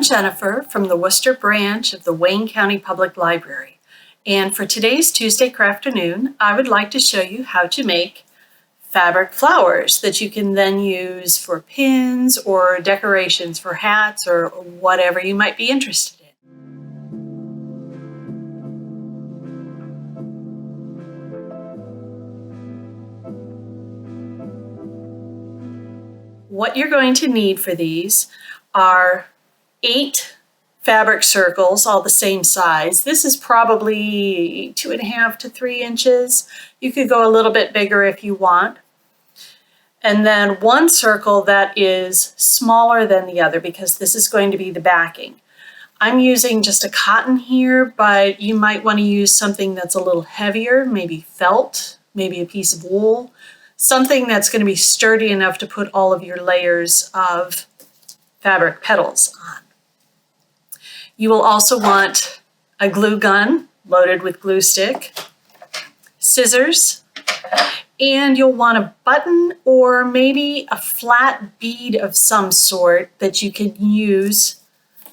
Jennifer from the Worcester branch of the Wayne County Public Library, and for today's Tuesday Crafternoon, I would like to show you how to make fabric flowers that you can then use for pins or decorations for hats or whatever you might be interested in. What you're going to need for these are 8 fabric circles, all the same size. This is probably 2.5 to 3 inches. You could go a little bit bigger if you want. And then 1 circle that is smaller than the other because this is going to be the backing. I'm using just a cotton here, but you might want to use something that's a little heavier, maybe felt, maybe a piece of wool, something that's going to be sturdy enough to put all of your layers of fabric petals on. You will also want a glue gun loaded with glue stick, scissors, and you'll want a button or maybe a flat bead of some sort that you can use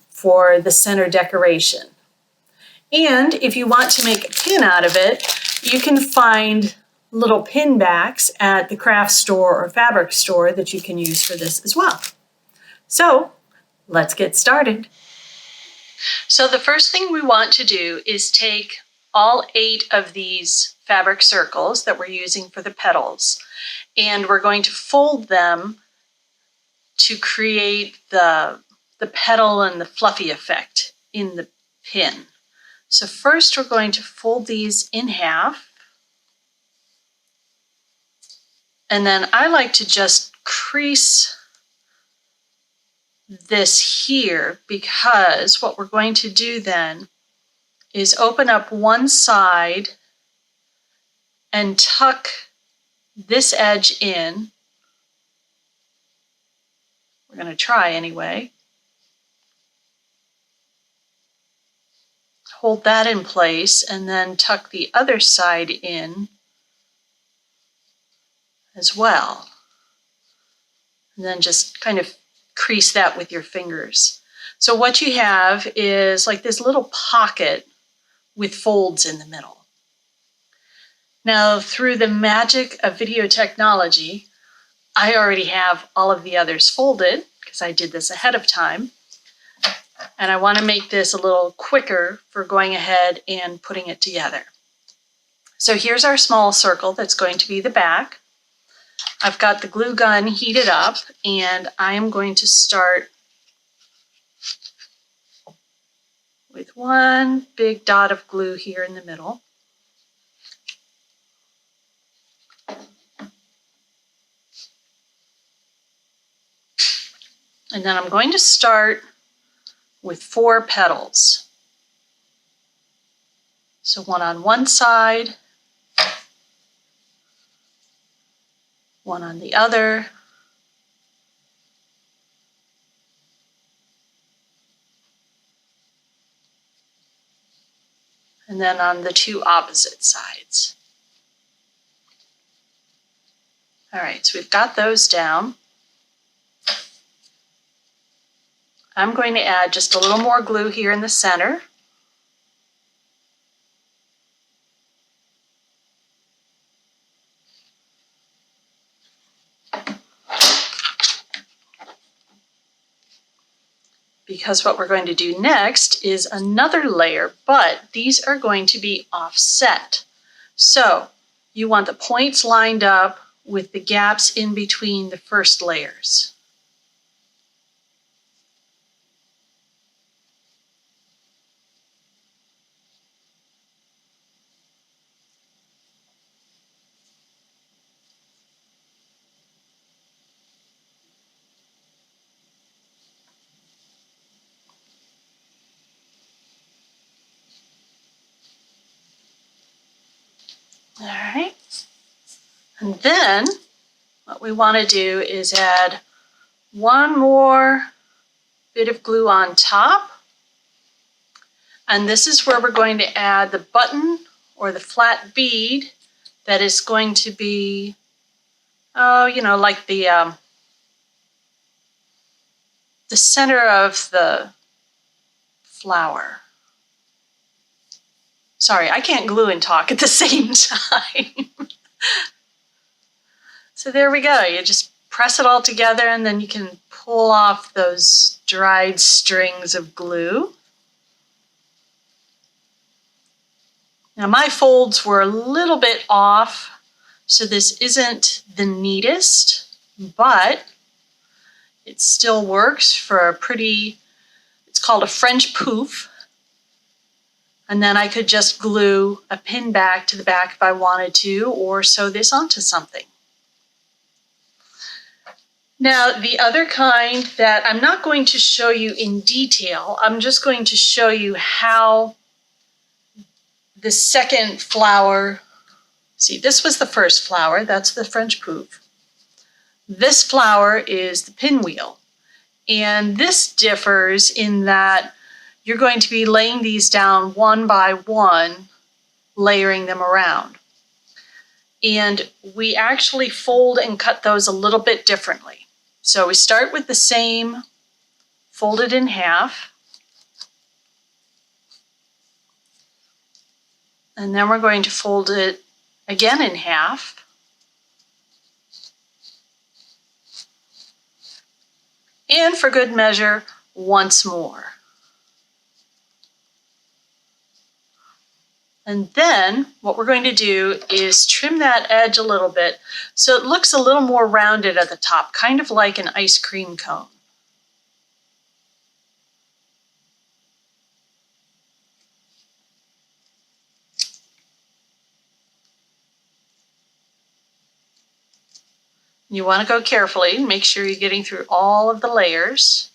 for the center decoration. And if you want to make a pin out of it, you can find little pin backs at the craft store or fabric store that you can use for this as well. So let's get started. So the first thing we want to do is take all 8 of these fabric circles that we're using for the petals, and we're going to fold them to create the petal and the fluffy effect in the pin. So first we're going to fold these in half, and then I like to just crease this here because what we're going to do then is open up one side and tuck this edge in. We're going to try anyway. Hold that in place and then tuck the other side in as well. And then just kind of crease that with your fingers. So what you have is like this little pocket with folds in the middle. Now, through the magic of video technology, I already have all of the others folded because I did this ahead of time. And I want to make this a little quicker for going ahead and putting it together. So here's our small circle that's going to be the back. I've got the glue gun heated up, and I am going to start with one big dot of glue here in the middle. And then I'm going to start with 4 petals. So one on one side, one on the other, and then on the 2 opposite sides. All right, so we've got those down. I'm going to add just a little more glue here in the center. Because what we're going to do next is another layer, but these are going to be offset. So you want the points lined up with the gaps in between the first layers. All right, and then what we want to do is add one more bit of glue on top, and this is where we're going to add the button or the flat bead that is going to be, like the center of the flower. Sorry, I can't glue and talk at the same time. So there we go. You just press it all together and then you can pull off those dried strings of glue. Now my folds were a little bit off, so this isn't the neatest, but it still works for a pretty, it's called a French poof. And then I could just glue a pin back to the back if I wanted to, or sew this onto something. Now, the other kind that I'm not going to show you in detail, I'm just going to show you how the second flower, see, this was the first flower, that's the French poof. This flower is the pinwheel. And this differs in that you're going to be laying these down one by one, layering them around. And we actually fold and cut those a little bit differently. So we start with the same, folded in half. And then we're going to fold it again in half. And for good measure, once more. And then what we're going to do is trim that edge a little bit so it looks a little more rounded at the top, kind of like an ice cream cone. You want to go carefully, make sure you're getting through all of the layers.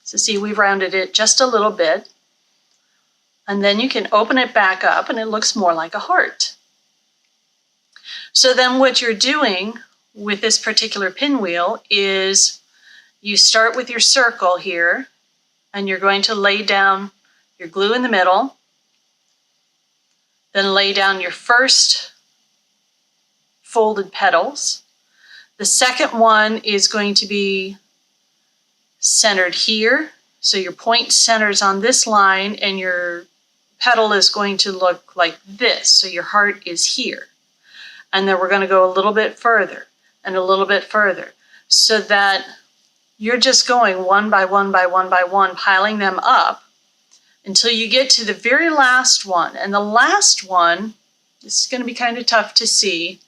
So see, we've rounded it just a little bit. And then you can open it back up and it looks more like a heart. So then what you're doing with this particular pinwheel is you start with your circle here and you're going to lay down your glue in the middle, then lay down your first folded petals. The second one is going to be centered here. So your point centers on this line and your petal is going to look like this. So your heart is here. And then we're going to go a little bit further and a little bit further so that you're just going one by one by one by one, piling them up until you get to the very last one. And the last one, this is going to be kind of tough to see.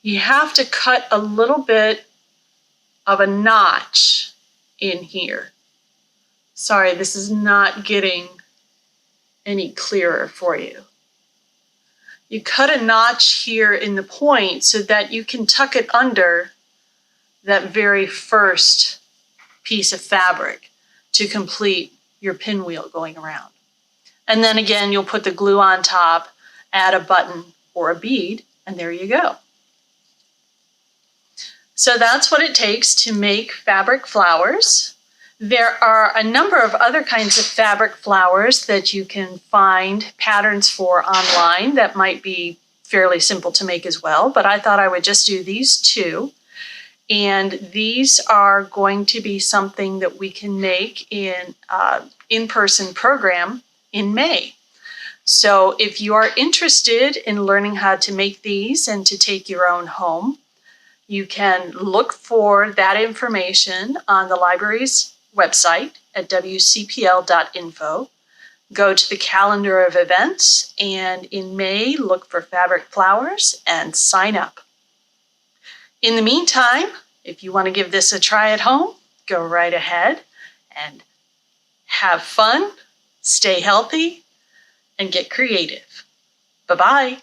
You have to cut a little bit of a notch in here. Sorry, this is not getting any clearer for you. You cut a notch here in the point so that you can tuck it under that very first piece of fabric to complete your pinwheel going around. And then again, you'll put the glue on top, add a button or a bead, and there you go. So that's what it takes to make fabric flowers. There are a number of other kinds of fabric flowers that you can find patterns for online that might be fairly simple to make as well, but I thought I would just do these two. And these are going to be something that we can make in in-person program in May. So if you are interested in learning how to make these and to take your own home, you can look for that information on the library's website at WCPL.info. Go to the calendar of events, and in May, look for fabric flowers and sign up. In the meantime, if you want to give this a try at home, go right ahead and have fun, stay healthy, and get creative. Bye-bye.